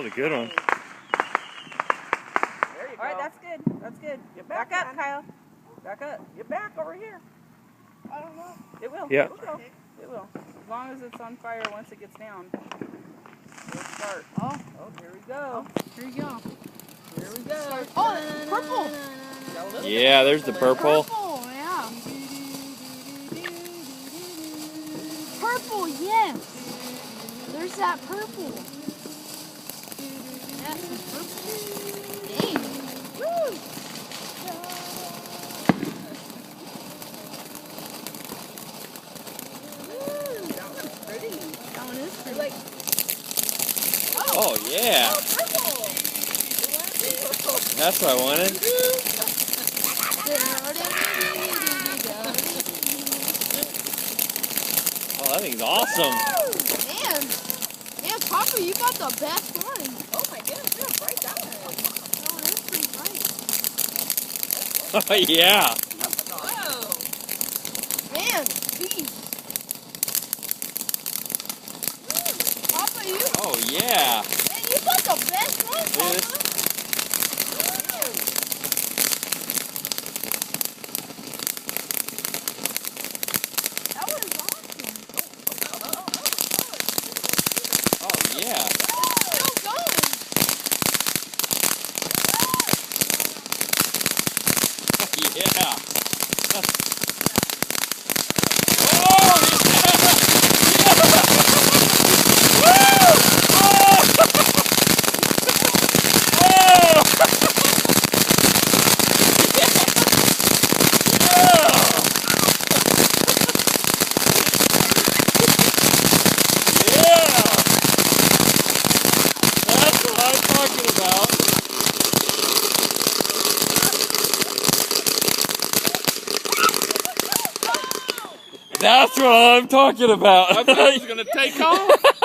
was a good one. There you go. All right, that's good. That's good. Get Back up, man. Kyle. Back up. Get back over here. I don't know. It will. Yeah. It will. It will. As long as it's on fire once it gets down. It'll start. Oh, Here we go. here you go. Here we go. Oh, purple. Got a little Yeah, bit there's the there. purple. Purple, yeah. Purple, yes. There's that purple. Yes, it's purple. Dang. Woo. That one's pretty. That one is pretty. Like, Oh, yeah. purple. That's what I wanted. Oh, that thing's awesome. Man, Papa, you got the best one. Oh my goodness, look how bright that one is. That one is pretty bright. Oh, yeah. Whoa. Man, geez. Papa, you Oh, yeah. got the best one, Dude, Papa. That was awesome. Oh, yeah. Still going. Yeah. That's what I'm talking about. I thought it was going to take off.